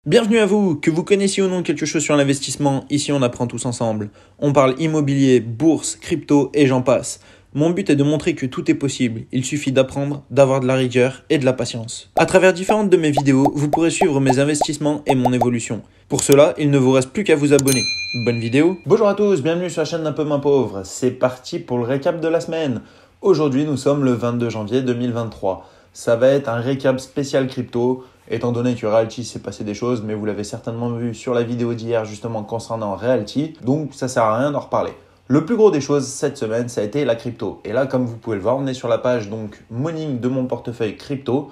Bienvenue à vous, que vous connaissiez ou non quelque chose sur l'investissement, ici on apprend tous ensemble. On parle immobilier, bourse, crypto et j'en passe. Mon but est de montrer que tout est possible, il suffit d'apprendre, d'avoir de la rigueur et de la patience. À travers différentes de mes vidéos, vous pourrez suivre mes investissements et mon évolution. Pour cela, il ne vous reste plus qu'à vous abonner. Bonne vidéo. Bonjour à tous, bienvenue sur la chaîne d'un peu moins pauvre. C'est parti pour le récap de la semaine. Aujourd'hui, nous sommes le 22 janvier 2023. Ça va être un récap spécial crypto. Étant donné que Realty s'est passé des choses, mais vous l'avez certainement vu sur la vidéo d'hier justement concernant Realty, donc ça sert à rien d'en reparler. Le plus gros des choses cette semaine, ça a été la crypto. Et là, comme vous pouvez le voir, on est sur la page donc Morning de mon portefeuille crypto,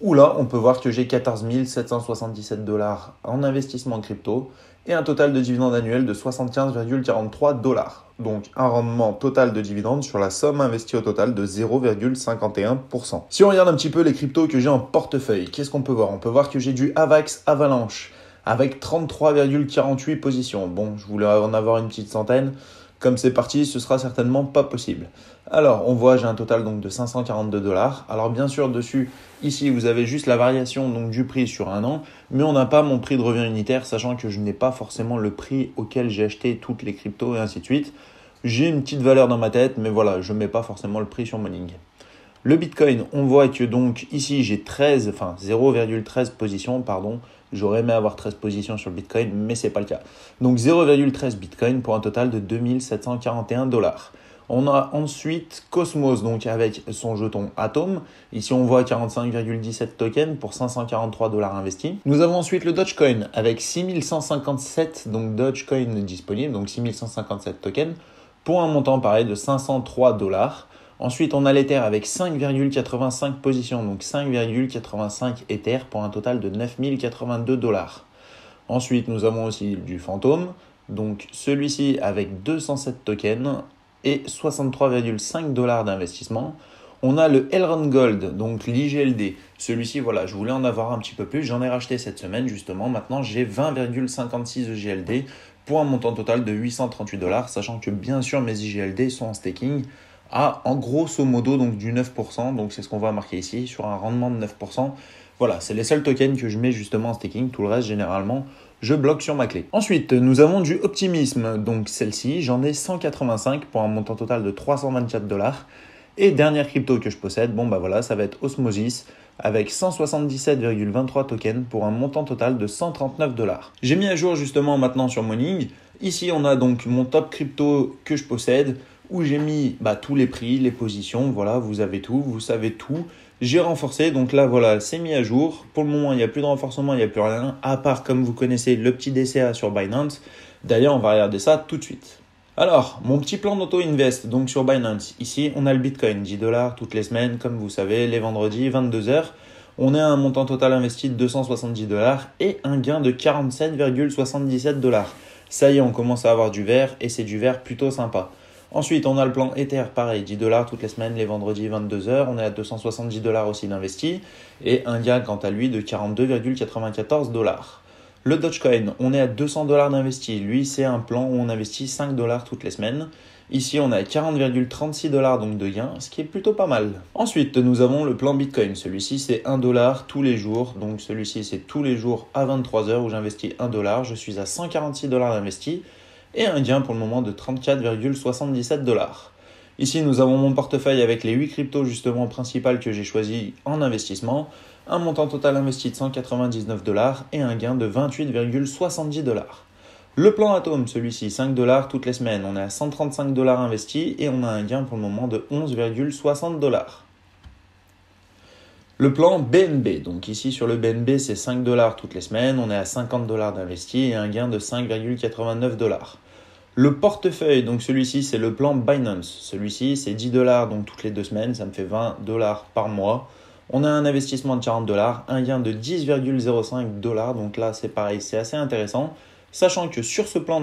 où là, on peut voir que j'ai 14 777 $ en investissement crypto et un total de dividendes annuels de 75,43 $. Donc un rendement total de dividendes sur la somme investie au total de 0,51%. Si on regarde un petit peu les cryptos que j'ai en portefeuille, qu'est-ce qu'on peut voir? On peut voir que j'ai du Avax Avalanche avec 33,48 positions. Bon, je voulais en avoir une petite centaine. Comme c'est parti, ce sera certainement pas possible. Alors, on voit, j'ai un total donc de 542 $. Alors bien sûr, dessus, ici, vous avez juste la variation donc du prix sur un an, mais on n'a pas mon prix de revient unitaire, sachant que je n'ai pas forcément le prix auquel j'ai acheté toutes les cryptos et ainsi de suite. J'ai une petite valeur dans ma tête, mais voilà, je ne mets pas forcément le prix sur Morning. Le Bitcoin, on voit que donc ici j'ai 0,13 positions, pardon. J'aurais aimé avoir 13 positions sur le Bitcoin, mais ce n'est pas le cas. Donc 0,13 Bitcoin pour un total de 2741 $. On a ensuite Cosmos, donc avec son jeton Atom. Ici, on voit 45,17 tokens pour 543 $ investis. Nous avons ensuite le Dogecoin avec 6157 donc Dogecoin disponibles, donc 6157 tokens pour un montant pareil de 503 $. Ensuite, on a l'Ether avec 5,85 positions, donc 5,85 Ether pour un total de 9082 $. Ensuite, nous avons aussi du Phantom, donc celui-ci avec 207 tokens et 63,5 $ d'investissement. On a le Elrond Gold, donc l'IGLD. Celui-ci, voilà, je voulais en avoir un petit peu plus. J'en ai racheté cette semaine, justement. Maintenant, j'ai 20,56 EGLD pour un montant total de 838 $, sachant que bien sûr, mes IGLD sont en staking à en grosso modo donc du 9%, donc c'est ce qu'on va marquer ici, sur un rendement de 9%. Voilà, c'est les seuls tokens que je mets justement en staking, tout le reste généralement je bloque sur ma clé. Ensuite, nous avons du Optimisme, donc celle-ci, j'en ai 185 pour un montant total de 324 $. Et dernière crypto que je possède, bon bah voilà, ça va être Osmosis avec 177,23 tokens pour un montant total de 139 $. J'ai mis à jour justement maintenant sur Morning. Ici, on a donc mon top crypto que je possède, où j'ai mis tous les prix, les positions, voilà, vous avez tout, vous savez tout. J'ai renforcé, donc là voilà, c'est mis à jour. Pour le moment, il n'y a plus de renforcement, il n'y a plus rien, à part comme vous connaissez le petit DCA sur Binance. D'ailleurs, on va regarder ça tout de suite. Alors, mon petit plan d'auto-invest, donc sur Binance. Ici, on a le Bitcoin, 10 $ toutes les semaines, comme vous savez, les vendredis, 22 h. On a un montant total investi de 270 $ et un gain de 47,77 $. Ça y est, on commence à avoir du vert et c'est du vert plutôt sympa. Ensuite, on a le plan Ether, pareil, 10 $ toutes les semaines, les vendredis, 22 h. On est à 270 $ aussi d'investis et un gain quant à lui de 42,94 $. Le Dogecoin, on est à 200 $ d'investis. Lui, c'est un plan où on investit 5 $ toutes les semaines. Ici, on est à 40,36 $ donc de gain, ce qui est plutôt pas mal. Ensuite, nous avons le plan Bitcoin. Celui-ci, c'est 1 $ tous les jours. Donc celui-ci, c'est tous les jours à 23 h où j'investis 1 $. Je suis à 146 $ d'investis et un gain pour le moment de 34,77 $. Ici, nous avons mon portefeuille avec les 8 cryptos justement principales que j'ai choisies en investissement. Un montant total investi de 199 $ et un gain de 28,70 $. Le plan Atom, celui-ci, 5 $ toutes les semaines. On est à 135 $ investis et on a un gain pour le moment de 11,60 $. Le plan BNB, donc ici sur le BNB, c'est 5 $ toutes les semaines. On est à 50 $ d'investis et un gain de 5,89 $. Le portefeuille, donc celui-ci, c'est le plan Binance. Celui-ci, c'est 10 $ donc toutes les 2 semaines. Ça me fait 20 $ par mois. On a un investissement de 40 $, un gain de 10,05 $. Donc là, c'est pareil, c'est assez intéressant. Sachant que sur ce plan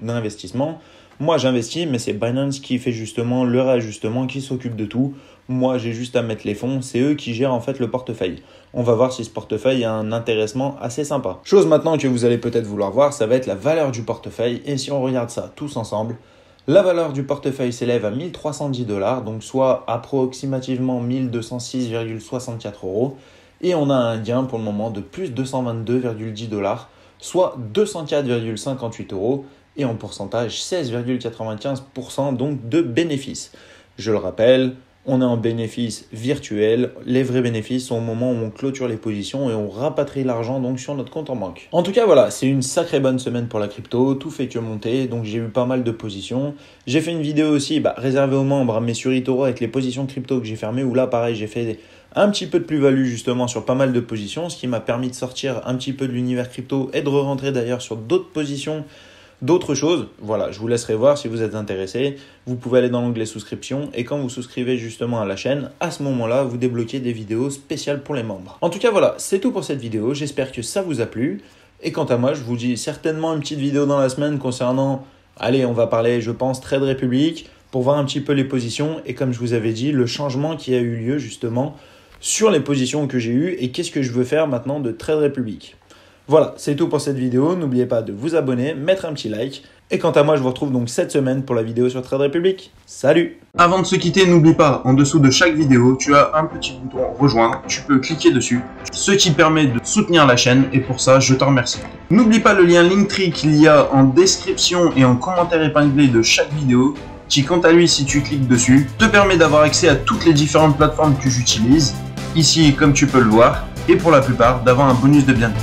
d'investissement, moi j'investis, mais c'est Binance qui fait justement le réajustement, qui s'occupe de tout. Moi, j'ai juste à mettre les fonds, c'est eux qui gèrent en fait le portefeuille. On va voir si ce portefeuille a un intéressement assez sympa. Chose maintenant que vous allez peut-être vouloir voir, ça va être la valeur du portefeuille. Et si on regarde ça tous ensemble, la valeur du portefeuille s'élève à 1310 $, donc soit approximativement 1206,64 €. et on a un gain pour le moment de plus 222,10 $, soit 204,58 € et en pourcentage 16,95% donc de bénéfices. Je le rappelle, on est en bénéfice virtuel. Les vrais bénéfices sont au moment où on clôture les positions et on rapatrie l'argent donc sur notre compte en banque. En tout cas, voilà, c'est une sacrée bonne semaine pour la crypto. Tout fait que monter. Donc, j'ai eu pas mal de positions. J'ai fait une vidéo aussi réservée aux membres, mais sur eToro avec les positions crypto que j'ai fermées. Où là, pareil, j'ai fait un petit peu de plus-value justement sur pas mal de positions. Ce qui m'a permis de sortir un petit peu de l'univers crypto et de re-rentrer d'ailleurs sur d'autres positions. D'autres choses, voilà, je vous laisserai voir si vous êtes intéressé. Vous pouvez aller dans l'onglet souscription et quand vous souscrivez justement à la chaîne, à ce moment-là, vous débloquez des vidéos spéciales pour les membres. En tout cas, voilà, c'est tout pour cette vidéo. J'espère que ça vous a plu. Et quant à moi, je vous dis certainement une petite vidéo dans la semaine concernant, allez, on va parler, je pense, Trade Republic pour voir un petit peu les positions et comme je vous avais dit, le changement qui a eu lieu justement sur les positions que j'ai eues et qu'est-ce que je veux faire maintenant de Trade Republic. Voilà, c'est tout pour cette vidéo. N'oubliez pas de vous abonner, mettre un petit like. Et quant à moi, je vous retrouve donc cette semaine pour la vidéo sur Trade Republic. Salut! Avant de se quitter, n'oublie pas, en dessous de chaque vidéo, tu as un petit bouton rejoindre. Tu peux cliquer dessus, ce qui permet de soutenir la chaîne et pour ça, je te remercie. N'oublie pas le lien Linktree qu'il y a en description et en commentaire épinglé de chaque vidéo, qui quant à lui, si tu cliques dessus, te permet d'avoir accès à toutes les différentes plateformes que j'utilise, ici comme tu peux le voir, et pour la plupart, d'avoir un bonus de bienvenue.